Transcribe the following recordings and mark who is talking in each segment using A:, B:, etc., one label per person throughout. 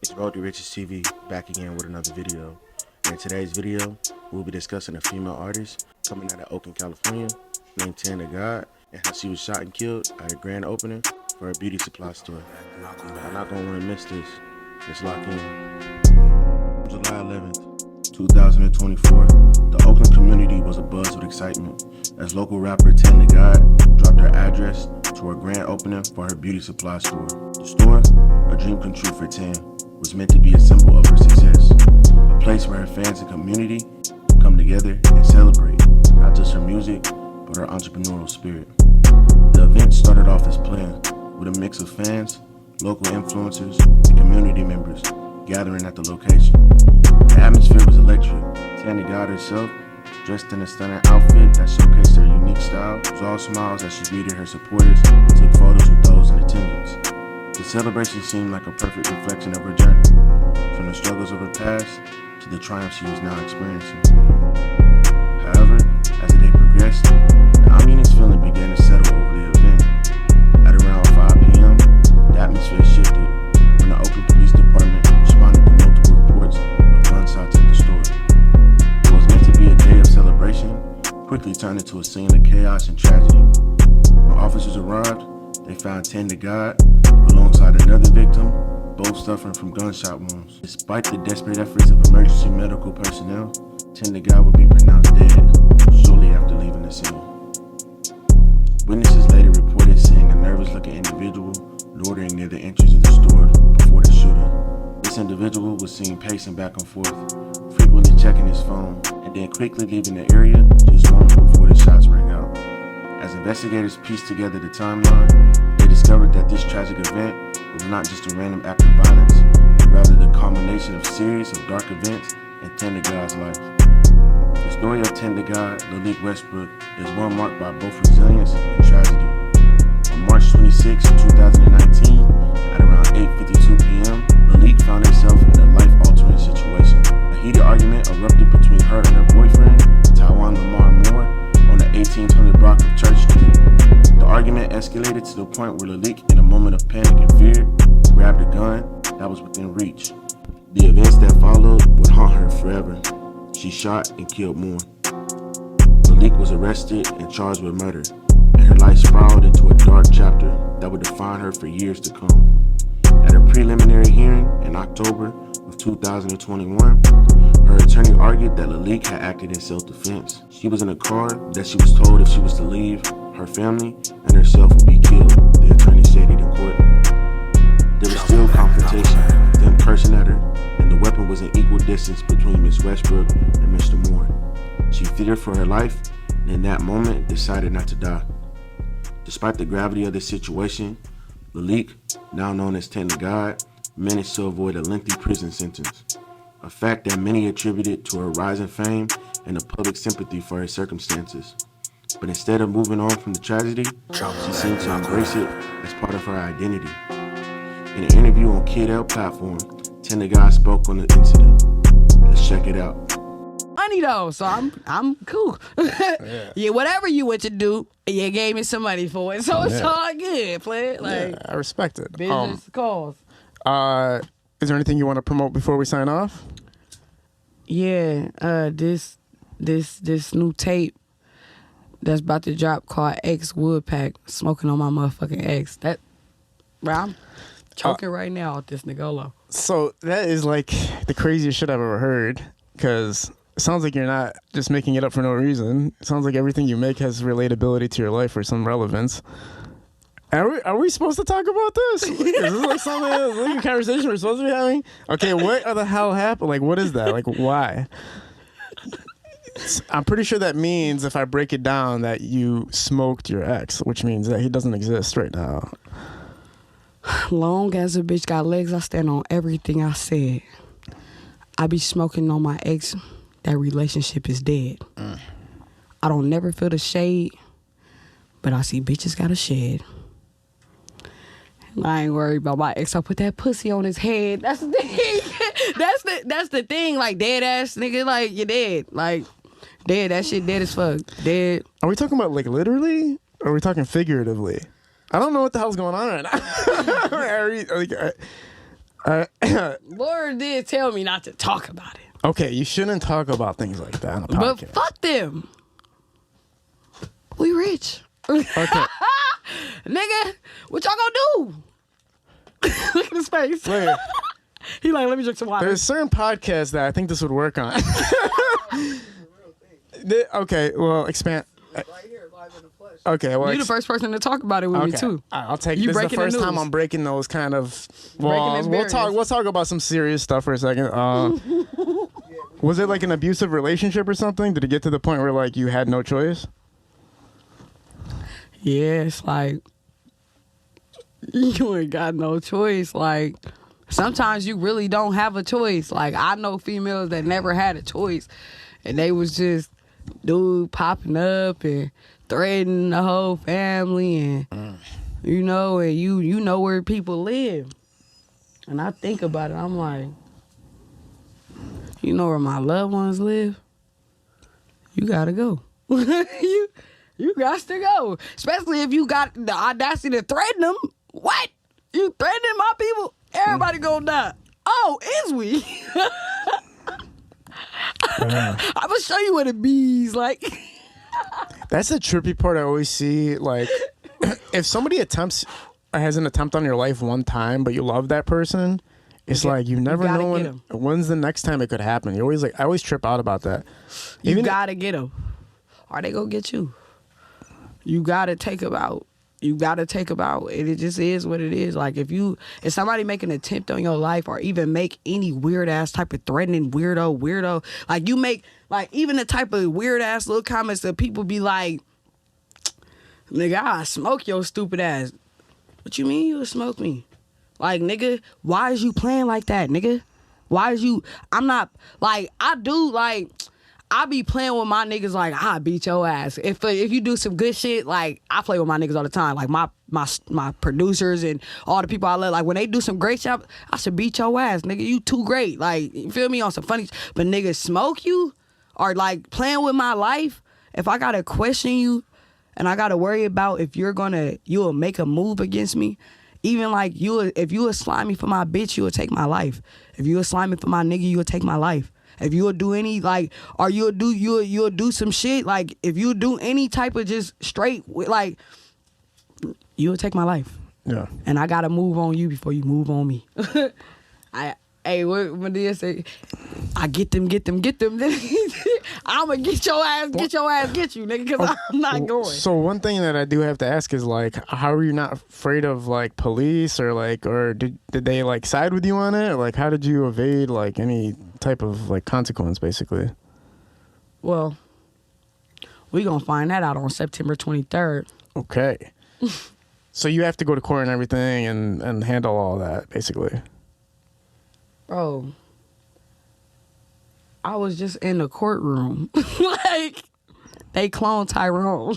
A: It's Road to Riches TV back again with another video. And in today's video, we'll be discussing a female artist coming out of Oakland, California, named DaGod, and how she was shot and killed at a grand opening for a beauty supply store. I'm not gonna want to miss this. Let's lock in. July 11th, 2024, the Oakland community was abuzz with excitement as local rapper DaGod dropped her address to her grand opening for her beauty supply store. The store, a dream come true for Tan, was meant to be a symbol of her success, a place where her fans and community come together and celebrate not just her music, but her entrepreneurial spirit. The event started off as planned, with a mix of fans, local influencers, and community members gathering at the location. The atmosphere was electric. DaGod herself, dressed in a stunning outfit that showcased her unique style, was all smiles as she greeted her supporters and took photos with those in attendance. The celebration seemed like a perfect reflection of her journey, from the struggles of her past to the triumph she was now experiencing. However, as the day progressed, the ominous feeling began to settle over the event. At around 5 p.m., the atmosphere shifted when the Oakland Police Department responded to multiple reports of gunshots at the store. What was meant to be a day of celebration quickly turned into a scene of chaos and tragedy. When officers arrived, they found DaGod alongside another victim, both suffering from gunshot wounds. Despite the desperate efforts of emergency medical personnel, DaGod would be pronounced dead shortly after leaving the scene. Witnesses later reported seeing a nervous-looking individual loitering near the entrance of the store before the shooting. This individual was seen pacing back and forth, frequently checking his phone, and then quickly leaving the area just moments before the shots rang out. As investigators pieced together the timeline, they discovered that this tragic event was not just a random act of violence, but rather the culmination of a series of dark events in DaGod's life. The story of DaGod, Lled Westbrook, is one marked by both resilience and tragedy. On March 26, 2019, at around 8:52 p.m., Lled found herself in a life-altering situation. A heated argument erupted between her and her boyfriend, Taiwan Lamar Moore, on the 1800 block of Church Street. The argument escalated to the point where Lled, in a moment of panic and fear, grabbed a gun that was within reach. The events that followed would haunt her forever. She shot and killed Moore. Lled was arrested and charged with murder, and her life spiraled into a dark chapter that would define her for years to come. At her preliminary hearing in October of 2021, her attorney argued that Lled had acted in self-defense. She was in a car that she was told if she was to leave, her family and herself would be killed, the attorney stated in court. There was still confrontation, them cursing at her, and the weapon was an equal distance between Miss Westbrook and Mr. Moore. She feared for her life, and in that moment decided not to die. Despite the gravity of the situation, Lled, now known as DaGod, managed to avoid a lengthy prison sentence, a fact that many attributed to her rising fame and the public sympathy for her circumstances. But instead of moving on from the tragedy, she seemed to embrace it as part of her identity. In an interview on Lled platform, DaGod spoke on the incident. Let's check it out.
B: Money though, so I'm cool. Yeah, whatever you went to do, you gave me some money for it, so it's all good, play it. Like,
C: I respect it.
B: business calls.
C: Is there anything you want to promote before we sign off?
B: Yeah, this new tape that's about to drop called X Woodpack, smoking on my motherfucking X. That, bro, I'm choking right now with this Nigolo.
C: So that is like the craziest shit I've ever heard, because it sounds like you're not just making it up for no reason. It sounds like everything you make has relatability to your life or some relevance. Are we supposed to talk about this? Is this like something, like a conversation we're supposed to be having? Okay, what the hell happened? Like, what is that? Like, why? I'm pretty sure that means, if I break it down, that you smoked your ex, which means that he doesn't exist right now.
B: Long as a bitch got legs, I stand on everything I said. I be smoking on my ex. That relationship is dead. I don't never feel the shade, but I see bitches got a shed. I ain't worried about my ex. I put that pussy on his head. That's the thing. that's the thing. Like, dead ass nigga. Like, you're dead. Like, dead. That shit dead as fuck. Dead.
C: Are we talking about like literally, or are we talking figuratively? I don't know what the hell's going on right now.
B: Lord did tell me not to talk about it.
C: Okay, you shouldn't talk about things like that on a
B: But
C: podcast.
B: fuck them. We rich.
C: Okay.
B: Nigga, what y'all gonna do? Look at his face.
C: Wait,
B: He like, let me drink some water.
C: there's certain podcasts that I think this would work on. Okay, well, expand.
B: Right here, live in the flesh.
C: Okay, well,
B: You the first person to talk about it with me
C: okay.
B: too.
C: I'll take.
B: You
C: This is the
B: breaking the
C: first time
B: news.
C: I'm breaking those kind of.
B: Breaking
C: Well,
B: this
C: we'll talk.
B: barriers.
C: We'll talk about some serious stuff for a second. Was it like an abusive relationship or something? Did it get to the point where like you had no choice?
B: Yeah, it's like you ain't got no choice. Like sometimes you really don't have a choice. Like I know females that never had a choice, and they was just dude popping up and threatening the whole family, and you know, and you know where people live. And I think about it, I'm like, you know where my loved ones live? You gotta go. You got to go. Especially if you got the audacity to threaten them. What? You threatening my people? Everybody gonna die. Oh, is we? I'm gonna show you what it bees like.
C: That's the trippy part I always see. Like, if somebody has an attempt on your life one time, but you love that person, it's like you never
B: gotta
C: know
B: get 'em.
C: when's the next time it could happen. You always I always trip out about that.
B: You gotta get them, or they gonna get you. You gotta take them out. You gotta take them out. It just is what it is. Like if somebody make an attempt on your life, or even make any weird ass type of threatening weirdo, like you make like even the type of weird ass little comments that people be like, nigga, I smoke your stupid ass. What you mean you'll smoke me? Like nigga, why is you playing like that, nigga? Why is you? I'm not like I do like. I be playing with my niggas like I beat your ass. If you do some good shit, like I play with my niggas all the time. Like my producers and all the people I love. Like when they do some great shit, I should beat your ass, nigga. You too great. Like you feel me on some funny. But niggas smoke you or like playing with my life. If I gotta question you, and I gotta worry about if you'll make a move against me. Even like if you will slime me for my bitch, you will take my life. If you will slime me for my nigga, you will take my life. If you'll do any like, or you'll do some shit like, if you do any type of just straight like, you'll take my life.
C: Yeah.
B: And I gotta move on you before you move on me. Hey, what Medea say? I get them. I'ma get your ass, get you, nigga, because I'm not going.
C: So one thing that I do have to ask is like, how are you not afraid of like police or did they like side with you on it? Or, like, how did you evade like any type of like consequence, basically?
B: Well, we gonna find that out on September 23rd.
C: Okay. So you have to go to court and everything and handle all that, basically.
B: Bro, I was just in the courtroom. Like, they cloned Tyrone.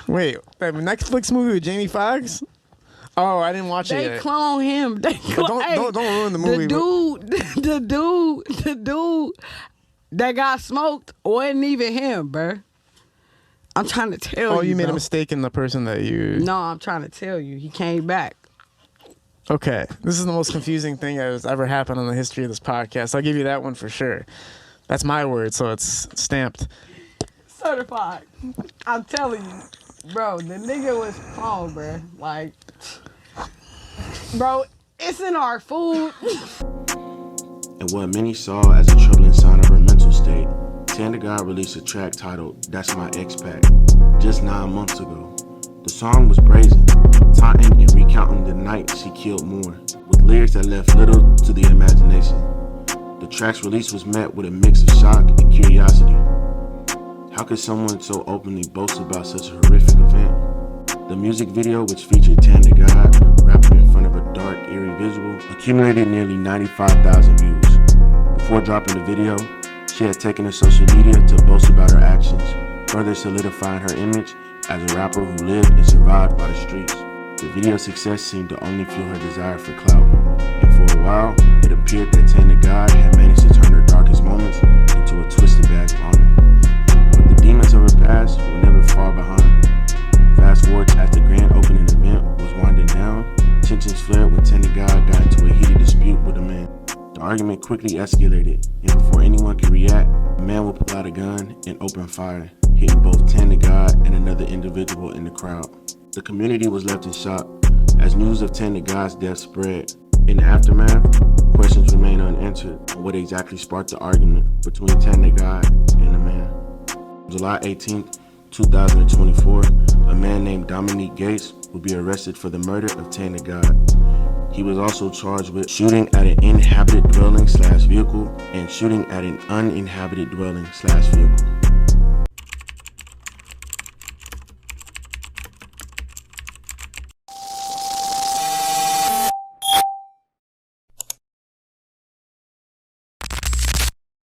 C: Wait, that Netflix movie with Jamie Foxx? Oh, I didn't watch it
B: They
C: yet.
B: clone him. They
C: Don't ruin the movie.
B: The dude that got smoked wasn't even him, bruh. I'm trying to tell you.
C: Oh, you made a
B: bro.
C: mistake in the person that you...
B: No, I'm trying to tell you. He came back.
C: Okay, this is the most confusing thing that has ever happened in the history of this podcast. I'll give you that one for sure. That's my word, so it's stamped.
B: Certified. I'm telling you. Bro, the nigga was wrong, bro. Like, bro, it's in our food.
A: And what many saw as a troubling sign of her mental state, DaGod released a track titled That's My X-Pac just 9 months ago. The song was brazen, taunting and recounting the night she killed more, with lyrics that left little to the imagination. The track's release was met with a mix of shock and curiosity. How could someone so openly boast about such a horrific event? The music video, which featured DaGod rapping in front of a dark, eerie visual, accumulated nearly 95,000 views. Before dropping the video, she had taken to social media to boast about her actions, further solidifying her image as a rapper who lived and survived by the streets. The video's success seemed to only fuel her desire for clout, and for a while, it appeared that DaGod had managed to turn her darkest moments into a twisted badge of honor. But the demons of her past were never far behind. Fast forward as the grand opening event was winding down, tensions flared when DaGod argument quickly escalated, and before anyone could react, a man would pull out a gun and open fire, hitting both DaGod and another individual in the crowd. The community was left in shock as news of DaGod's death spread. In the aftermath, questions remain unanswered on what exactly sparked the argument between DaGod and the man. On July 18, 2024, a man named Dominique Gates will be arrested for the murder of DaGod. He was also charged with shooting at an inhabited dwelling/vehicle and shooting at an uninhabited dwelling/vehicle.